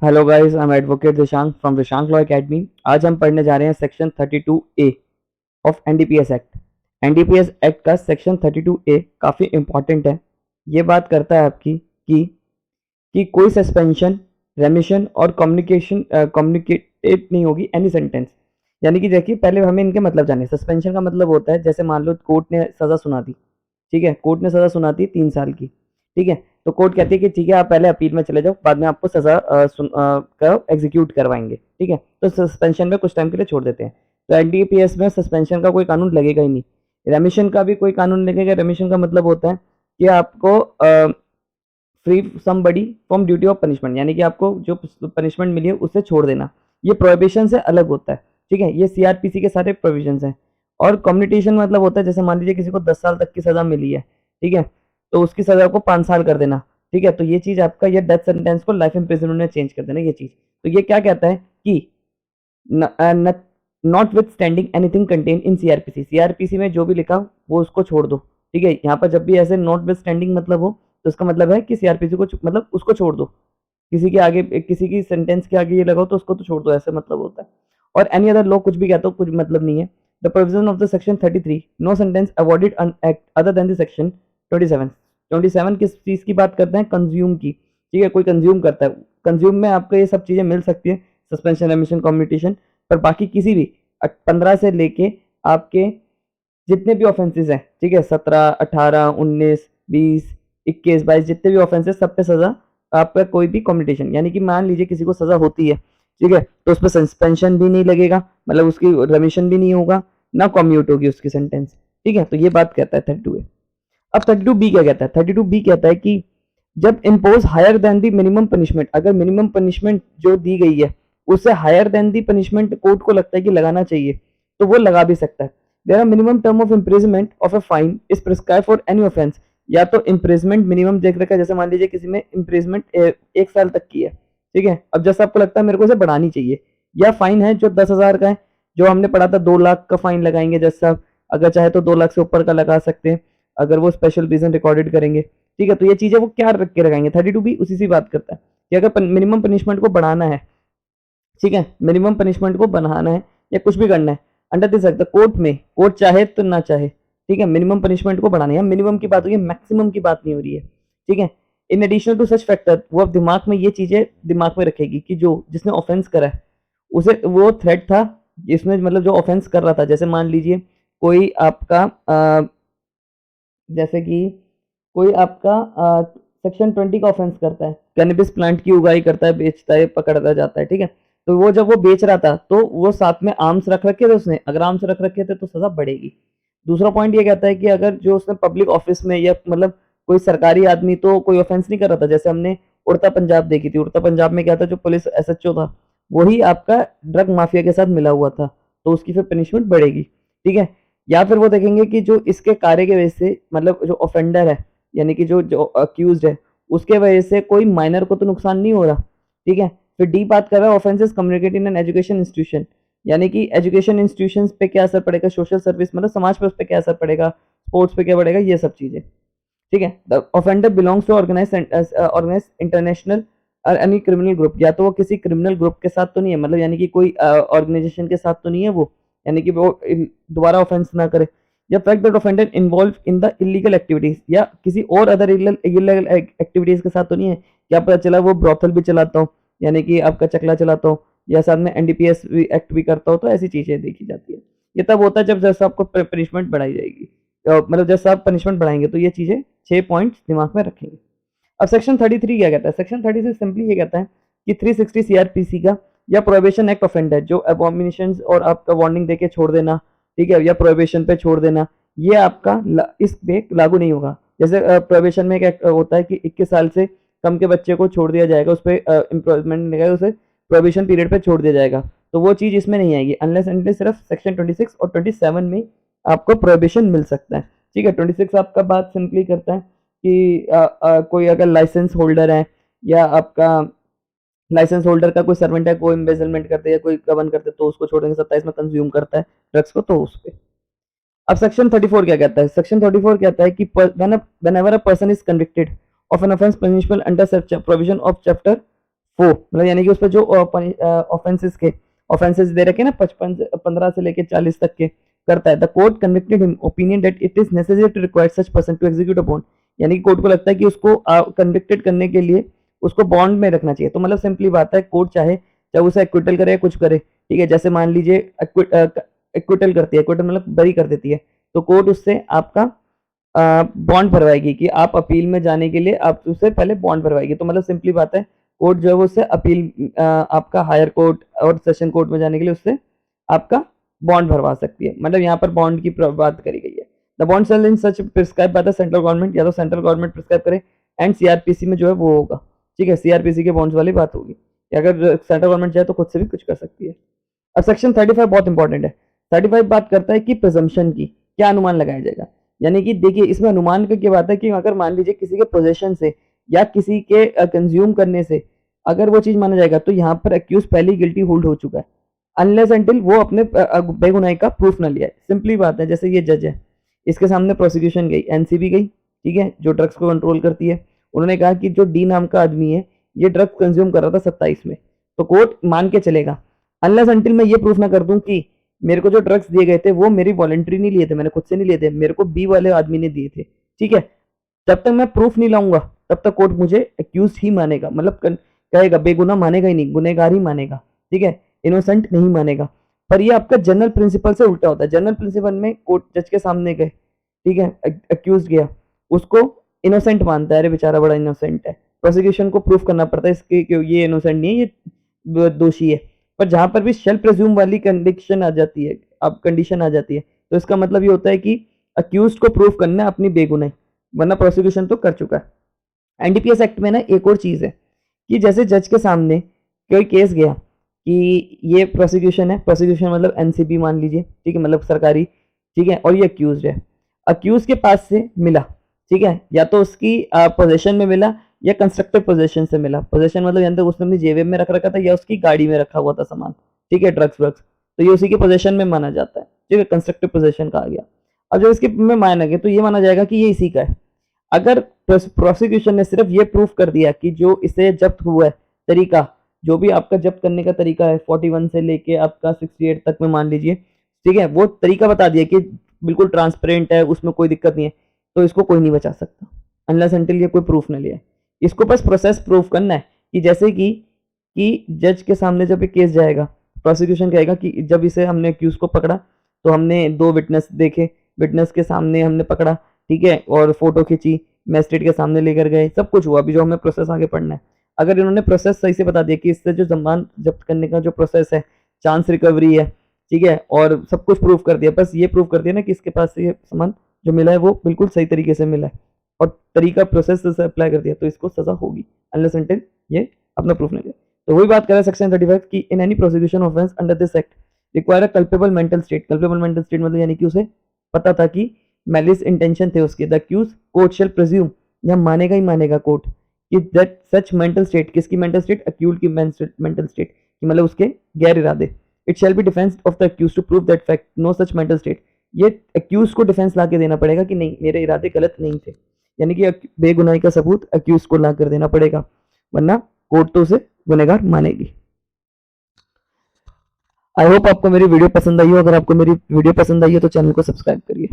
Hello guys, I am advocate Dishank from Dishank law academy. आज हम पढ़ने जा रहे हैं section 32A of NDPS act. NDPS act का सेक्शन 32A काफ़ी इंपॉर्टेंट है। ये बात करता है आपकी कि कोई सस्पेंशन, रेमिशन और कम्युनिकेटेड नहीं होगी एनी सेंटेंस। यानी कि देखिए, पहले हमें इनके मतलब जाने। सस्पेंशन का मतलब होता है, जैसे मान लो कोर्ट ने सज़ा सुना दी, ठीक है, कोर्ट ने सज़ा सुनाती है 3 साल की, ठीक है, तो कोर्ट कहती है कि ठीक है, आप पहले अपील में चले जाओ, बाद में आपको सज़ा का एग्जीक्यूट करवाएंगे, ठीक है, तो सस्पेंशन में कुछ टाइम के लिए छोड़ देते हैं। तो एनडीपीएस में सस्पेंशन का कोई कानून लगेगा ही नहीं। रेमिशन का भी कोई कानून लगेगा। रेमिशन का मतलब होता है कि आपको free somebody from duty of punishment, यानी कि आपको जो पनिशमेंट मिली है उससे छोड़ देना। ये प्रोहिबिशन से अलग होता है, ठीक है, ये सीआरपीसी के सारे प्रोविजंस हैं। और कम्युनिटेशन मतलब होता है, जैसे मान लीजिए किसी को 10 साल तक की सजा मिली है, ठीक है, तो उसकी सजा को 5 साल कर देना, ठीक है, तो ये चीज आपका, ये डेथ सेंटेंस को लाइफ इम्प्रिजनमेंट में चेंज कर देना, ये चीज। तो ये क्या कहता है कि not with standing anything contain in CrPC, CrPC में जो भी लिखा वो उसको छोड़ दो, ठीक है। यहाँ पर जब भी ऐसे नॉट विथ स्टैंडिंग मतलब हो, तो इसका मतलब है कि सीआरपीसी को मतलब उसको छोड़ दो, किसी के आगे, किसी की सेंटेंस के आगे ये लगाओ तो उसको तो छोड़ दो, ऐसे मतलब होता है। और एनी अदर लॉ कुछ भी कहते हो, कुछ मतलब नहीं है। The provision of the section 33, no sentence awarded an act other than the section 27। 27 किस चीज की बात करते हैं? कंज्यूम की, ठीक है, कोई कंज्यूम करता है, कंज्यूम में आपको ये सब चीजें मिल सकती है, सस्पेंशन, रेमिशन, कम्युटेशन। पर बाकी किसी भी 15 से लेके आपके जितने भी ऑफेंसेस हैं, ठीक है, 17, 18, 19, 20, 21, 22, जितने भी ऑफेंसेस, सब पे सजा आपका कोई भी कम्युटेशन, यानी कि मान लीजिए किसी को सजा होती है, ठीक है, तो उस पर सस्पेंशन भी नहीं लगेगा, मतलब उसकी रेमिशन भी नहीं होगा, ना कम्यूट होगी उसकी सेंटेंस, ठीक है। तो ये बात कहता है 32A। अब 32B क्या कहता है? 32B कहता है कि जब impose higher than the minimum punishment, अगर मिनिमम पनिशमेंट जो दी गई है उससे higher than the punishment court को लगता है कि लगाना चाहिए, तो वो लगा भी सकता है। There are minimum term of imprisonment of a fine is prescribe for any offence. या तो इम्प्रिजमेंट मिनिमम देख रखा है, जैसे मान लीजिए किसी में इम्प्रिजमेंट 1 साल तक की है, ठीक है, अब जैसे आपको लगता है मेरे को इसे बढ़ानी चाहिए, या फाइन है जो 10,000 का है, जो हमने पढ़ा था 2 लाख का फाइन लगाएंगे जैसे आप, अगर चाहे तो 2 लाख से ऊपर का लगा सकते हैं, अगर वो स्पेशल रीजन रिकॉर्डेड करेंगे, ठीक है। तो ये चीजें वो क्या रख के लगाएंगे? 32B उसी से बात करता है कि अगर मिनिमम पनिशमेंट को बढ़ाना है, ठीक है, मिनिमम पनिशमेंट को बढ़ाना है या कुछ भी करना है, अंडर दिस एक्ट कोर्ट में, कोर्ट चाहे तो ना चाहे, ठीक है, मिनिमम पनिशमेंट को बढ़ाना है। मिनिमम की बात हो रही है, मैक्सिमम की बात नहीं हो रही है, ठीक है। In additional to such factor, वो अब दिमाग में ये चीजें दिमाग में रखेगी कि जो जिसने ऑफेंस करा है उसे वो थ्रेट था, इसमें मतलब जो ऑफेंस कर रहा था, जैसे मान लीजिए कोई आपका जैसे कि कोई आपका सेक्शन 20 का ऑफेंस करता है, कैनबिस प्लांट की उगाई करता है, बेचता है, पकड़ा जाता है, ठीक है, तो वो जब वो बेच रहा था तो वो साथ में आर्म्स रख रखे थे उसने, अगर आर्म्स रख रखे थे तो सजा बढ़ेगी। दूसरा पॉइंट ये कहता है कि अगर जो उसने पब्लिक ऑफिस में या मतलब कोई सरकारी आदमी तो कोई ऑफेंस नहीं कर रहा था, जैसे हमने उड़ता पंजाब देखी थी, उड़ता पंजाब में क्या था, जो पुलिस एसएचओ था वही आपका ड्रग माफिया के साथ मिला हुआ था, तो उसकी फिर पनिशमेंट बढ़ेगी, ठीक है। या फिर वो देखेंगे कि जो इसके कार्य की वजह से, मतलब जो ऑफेंडर है, यानी कि जो जो अक्यूज है, उसके वजह से कोई माइनर को तो नुकसान नहीं हो रहा, ठीक है। फिर डी बात कर रहा है offences communicated in an education institution, यानी कि एजुकेशन इंस्टीट्यूशन पे क्या असर पड़ेगा, सोशल सर्विस मतलब समाज पे उस पर क्या असर पड़ेगा, स्पोर्ट्स पे क्या पड़ेगा, ये सब चीजें, ठीक है। The offender belongs to organize international और एनी क्रिमिनल ग्रुप, या तो वो किसी क्रिमिनल ग्रुप के साथ तो नहीं है, मतलब यानी कि कोई ऑर्गेनाइजेशन के साथ तो नहीं है वो, यानी कि वो दोबारा ऑफेंस ना करे, या fact that offender involve in the illegal activities, या किसी और अदर इलीगल एक्टिविटीज के साथ तो नहीं है, क्या पता चला वो ब्रॉथल भी चलाता हो, यानी कि आपका चकला चलाता हो, या साथ में एनडीपीएस एक्ट भी करता हो, तो ऐसी चीजें देखी जाती है। ये तब होता है जब जैसे आपको पनिशमेंट बढ़ाई जाएगी, मतलब जैसे आप पनिशमेंट बढ़ाएंगे, तो ये चीजें 6 पॉइंट्स दिमाग में रखेंगे। अब सेक्शन 33 क्या कहता है? सेक्शन 33 सिंपली ये कहता है कि 360 सीआरपीसी का या प्रोहिबिशन एक्ट ऑफेंडर, जो अबॉमिनेशन और आपका वार्निंग देके छोड़ देना, ठीक है, या प्रोहिबिशन पे छोड़ देना, ये आपका इस पे लागू नहीं होगा। जैसे प्रोहिबिशन में एक होता है कि 21 साल से कम के बच्चे को छोड़ दिया जाएगा, उस पर इम्प्रूवमेंट नहीं, उसे प्रोहिबिशन पीरियड पे छोड़ दिया जाएगा, तो वो चीज इसमें नहीं आएगी, अनलेस एंड सिर्फ सेक्शन 26 और 27 में आपको प्रोहिबिशन मिल सकता है, ठीक है। 26 आपका बात सिंपली करता है कि कोई अगर लाइसेंस होल्डर है, या आपका लाइसेंस होल्डर का कोई सर्वेंट है, कोई एम्बेजलमेंट करते हैं, कोई गबन करते, तो उसको छोड़ेंगे। 27 में कंज्यूम करता है ड्रग्स को, तो उस पे। अब सेक्शन 34 क्या कहता है? सेक्शन 34 कहता है कि whenever a person is convicted of an offense punishable under provision of chapter मतलब यानी कि उस पर जो ऑफेंसेस दे रखे ना 15 से लेके 40 तक के करता है, the court convicted him opinion that it is necessary to require such person to execute a bond, यानी कि कोर्ट को लगता है कि उसको कन्विक्टेड करने के लिए उसको बॉन्ड में रखना चाहिए। तो मतलब सिंपली बात है, कोर्ट चाहे उसे एक्विटल करे या कुछ करे, ठीक है, जैसे मान लीजिए एक्विटल करती है, एक्विटल मतलब बरी कर देती है, तो कोर्ट उससे आपका बॉन्ड भरवाएगी कि आप अपील में जाने के लिए आप उससे पहले बॉन्ड भरवाएगी। तो मतलब सिंपली बात है, कोर्ट जो है वो उससे अपील आपका हायर कोर्ट और सेशन कोर्ट में जाने के लिए उससे आपका बॉन्ड भरवा सकती है। मतलब यहाँ पर बॉन्ड की बात करी गई है। The bond sell in such prescribe by the central government, या तो सेंट्रल गवर्नमेंट प्रिस्क्राइब करे एंड सीआरपीसी में जो है वो होगा, ठीक है, सीआरपीसी के बॉन्ड्स वाली बात होगी। अगर सेंट्रल गवर्नमेंट चाहे तो खुद से भी कुछ कर सकती है। अब सेक्शन 35 बहुत इंपॉर्टेंट है। 35 बात करता है कि प्रिजम्पशन की, क्या अनुमान लगाया जाएगा। यानी कि देखिए इसमें अनुमान की क्या बात है कि अगर मान लीजिए किसी के पोजेशन से या किसी के कंज्यूम करने से अगर वो चीज माना जाएगा, तो यहाँ पर एक्यूज पहले ही गिल्टी होल्ड हो चुका है, अनलेस अंटिल वो अपने बेगुनाही का प्रूफ ना लिया है। सिंपली बात है, जैसे ये जज है, इसके सामने प्रोसिक्यूशन गई, एनसीबी गई, ठीक है, जो ड्रग्स को कंट्रोल करती है, उन्होंने कहा कि जो डी नाम का आदमी है ये ड्रग्स कंज्यूम कर रहा था 27 में, तो कोर्ट मान के चलेगा अनलेस अंटिल मैं ये प्रूफ ना कर दूं कि मेरे को जो ड्रग्स दिए गए थे वो मेरी वॉलंटरी नहीं लिए थे, मैंने खुद से नहीं लिए थे, मेरे को बी वाले आदमी ने दिए थे, ठीक है। जब तक मैं प्रूफ नहीं लाऊंगा तब तक कोर्ट मुझे एक्यूज ही मानेगा, मतलब कहेगा, बेगुनाह मानेगा ही नहीं, गुनहगार ही मानेगा, ठीक है, इनोसेंट नहीं मानेगा। पर ये आपका जनरल प्रिंसिपल से उल्टा होता है। जनरल प्रिंसिपल में कोर्ट जज के सामने गए, ठीक है, एक्यूज गया, उसको इनोसेंट मानता है, अरे बेचारा बड़ा इनोसेंट है, प्रोसिक्यूशन को प्रूफ करना पड़ता है इसके कि ये इनोसेंट नहीं है, ये दोषी है। पर जहां पर भी शेल प्रेज्यूम वाली कंडीशन आ जाती है, अब कंडीशन आ जाती है, तो इसका मतलब ये होता है कि अक्यूज को प्रूफ करना है अपनी बेगुनाही, वरना प्रोसिक्यूशन तो कर चुका है। एनडीपीएस एक्ट में ना एक और चीज है कि जैसे जज के सामने कोई केस गया कि ये प्रोसिक्यूशन है, प्रोसिक्यूशन मतलब एनसीबी मान लीजिए, ठीक है, मतलब सरकारी, ठीक है, और ये अक्यूज है, अक्यूज के पास से मिला, ठीक है, या तो उसकी पोजेशन में मिला या कंस्ट्रक्टिव पोजेशन से मिला। पोजेशन मतलब यानी उसने अपनी जेब में रख रखा था या उसकी गाड़ी में रखा हुआ था सामान, ठीक है, ड्रग्स व्रग्स, तो ये उसी के पोजेशन में माना जाता है, ठीक है, कंस्ट्रक्टिव पोजेशन कहा गया। अब जब इसके में माना गया तो ये माना जाएगा कि ये इसी का है। अगर प्रोसिक्यूशन ने सिर्फ ये प्रूफ कर दिया कि जो इसे जब्त हुआ है तरीका, जो भी आपका जब्त करने का तरीका है 41 से लेके आपका 68 तक में मान लीजिए, ठीक है, वो तरीका बता दिया कि बिल्कुल ट्रांसपेरेंट है, उसमें कोई दिक्कत नहीं है, तो इसको कोई नहीं बचा सकता अनलेस अंटिल ये कोई प्रूफ न लिया। इसको बस प्रोसेस प्रूफ करना है कि जैसे कि जज के सामने जब ये केस जाएगा, प्रोसिक्यूशन कहेगा कि जब इसे हमने एक्यूज को पकड़ा तो हमने 2 विटनेस देखे, विटनेस के सामने हमने पकड़ा, ठीक है, और फोटो खींची, मैजिस्ट्रेट के सामने लेकर गए, सब कुछ हुआ। अभी जो हमें प्रोसेस आगे पढ़ना है, अगर इन्होंने प्रोसेस सही से बता दिया कि इससे जो जमान जब्त करने का जो प्रोसेस है, चांस रिकवरी है, ठीक है, और सब कुछ प्रूफ कर दिया, बस ये प्रूफ कर दिया ना कि इसके पास से ये सामान जो मिला है वो बिल्कुल सही तरीके से मिला है और तरीका प्रोसेस से अप्लाई कर दिया, तो इसको सजा होगी अनलेस अंटिल ये अपना प्रूफ नहीं दिया। तो वही बात कर रहा है सेक्शन 35 की in any prosecution offence under this act require a culpable mental state. Culpable mental state मतलब यानी कि उसे पता था कि मैलिस इंटेंशन थे उसके। The accuse court shall presume, यह मानेगा ही मानेगा कोर्ट कि दैट सच मेंटल स्टेट, किसकी मेंटल स्टेट, अक्यूज की मेंटल स्टेट, कि मतलब उसके गैर इरादे, it shall be defence of the accuse to prove that fact no such mental state, ये अक्यूज को डिफेंस ला के देना पड़ेगा कि नहीं मेरे इरादे गलत नहीं थे, यानी कि बेगुनाही का सबूत अक्यूज को ला कर देना पड़ेगा, वरना कोर्ट तो उसे गुनहगार मानेगी। आई होप आपको मेरी वीडियो पसंद आई हो। अगर आपको मेरी वीडियो पसंद आई है तो चैनल को सब्सक्राइब करिए।